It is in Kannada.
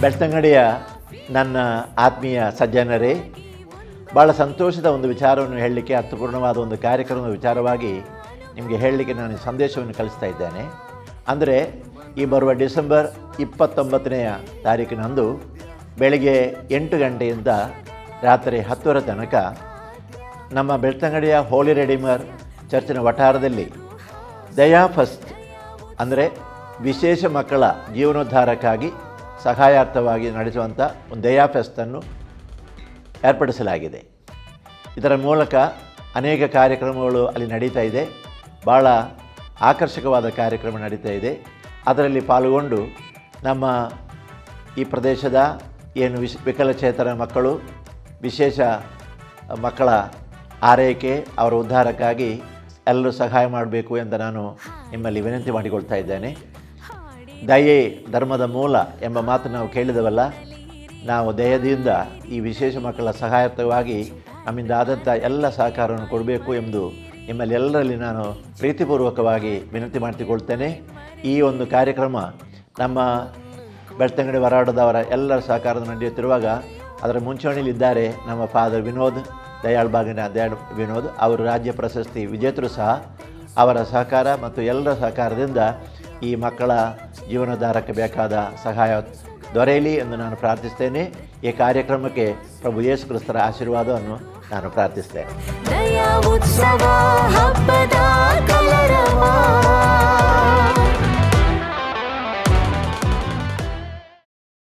ಬೆಳ್ತಂಗಡಿಯ ನನ್ನ ಆತ್ಮೀಯ ಸಜ್ಜನರೇ, ಭಾಳ ಸಂತೋಷದ ಒಂದು ವಿಚಾರವನ್ನು ಹೇಳಲಿಕ್ಕೆ, ಅರ್ಥಪೂರ್ಣವಾದ ಒಂದು ಕಾರ್ಯಕ್ರಮದ ವಿಚಾರವಾಗಿ ನಿಮಗೆ ಹೇಳಲಿಕ್ಕೆ ನಾನು ಸಂದೇಶವನ್ನು ಕಳಿಸ್ತಾ ಇದ್ದೇನೆ. ಅಂದರೆ ಈ ಬರುವ ಡಿಸೆಂಬರ್ 29ನೇ ತಾರೀಕಿನಂದು ಬೆಳಗ್ಗೆ 8 ಗಂಟೆಯಿಂದ ರಾತ್ರಿ 10ರ ತನಕ ನಮ್ಮ ಬೆಳ್ತಂಗಡಿಯ ಹೋಲಿ ರೆಡಿಮರ್ ಚರ್ಚಿನ ವಠಾರದಲ್ಲಿ ದಯಾ ಫಸ್ಟ್ ಅಂದರೆ ವಿಶೇಷ ಮಕ್ಕಳ ಜೀವನೋದ್ಧಾರಕ್ಕಾಗಿ ಸಹಾಯಾರ್ಥವಾಗಿ ನಡೆಸುವಂಥ ಒಂದು ದಯಾ ಫೆಸ್ಟನ್ನು ಏರ್ಪಡಿಸಲಾಗಿದೆ. ಇದರ ಮೂಲಕ ಅನೇಕ ಕಾರ್ಯಕ್ರಮಗಳು ಅಲ್ಲಿ ನಡೀತಾ ಇದೆ. ಭಾಳ ಆಕರ್ಷಕವಾದ ಕಾರ್ಯಕ್ರಮ ನಡೀತಾ ಇದೆ. ಅದರಲ್ಲಿ ಪಾಲ್ಗೊಂಡು ನಮ್ಮ ಈ ಪ್ರದೇಶದ ಏನು ವಿಕಲಚೇತನ ಮಕ್ಕಳು, ವಿಶೇಷ ಮಕ್ಕಳ ಆರೈಕೆ, ಅವರ ಉದ್ಧಾರಕ್ಕಾಗಿ ಎಲ್ಲರೂ ಸಹಾಯ ಮಾಡಬೇಕು ಎಂದು ನಾನು ನಿಮ್ಮಲ್ಲಿ ವಿನಂತಿ ಮಾಡಿಕೊಳ್ತಾ ಇದ್ದೇನೆ. ದಯೆ ಧರ್ಮದ ಮೂಲ ಎಂಬ ಮಾತು ನಾವು ಕೇಳಿದವಲ್ಲ, ನಾವು ದಯದಿಂದ ಈ ವಿಶೇಷ ಮಕ್ಕಳ ಸಹಾಯಕವಾಗಿ ನಮ್ಮಿಂದ ಆದಂಥ ಎಲ್ಲ ಸಹಕಾರವನ್ನು ಕೊಡಬೇಕು ಎಂದು ನಿಮ್ಮಲ್ಲಿ ಎಲ್ಲರಲ್ಲಿ ನಾನು ಪ್ರೀತಿಪೂರ್ವಕವಾಗಿ ವಿನಂತಿ ಮಾಡಿಕೊಳ್ತೇನೆ. ಈ ಒಂದು ಕಾರ್ಯಕ್ರಮ ನಮ್ಮ ಬೆಳ್ತಂಗಡಿ ವರಾಡದವರ ಎಲ್ಲರ ಸಹಕಾರದ ನಡೆಯುತ್ತಿರುವಾಗ ಅದರ ಮುಂಚೂಣಿಯಲ್ಲಿದ್ದಾರೆ ನಮ್ಮ ಫಾದರ್ ವಿನೋದ್, ದಯಾಳ್ ಬಾಗಿನ ದಯಾಳ್ ವಿನೋದ್. ಅವರು ರಾಜ್ಯ ಪ್ರಶಸ್ತಿ ವಿಜೇತರು ಸಹ. ಅವರ ಸಹಕಾರ ಮತ್ತು ಎಲ್ಲರ ಸಹಕಾರದಿಂದ ಈ ಮಕ್ಕಳ ಜೀವನೋದ್ಧಾರಕ್ಕೆ ಬೇಕಾದ ಸಹಾಯ ದೊರೆಯಲಿ ಎಂದು ನಾನು ಪ್ರಾರ್ಥಿಸ್ತೇನೆ. ಈ ಕಾರ್ಯಕ್ರಮಕ್ಕೆ ಪ್ರಭು ಯೇಸು ಕ್ರಿಸ್ತರ ಆಶೀರ್ವಾದವನ್ನು ನಾನು ಪ್ರಾರ್ಥಿಸ್ತೇನೆ.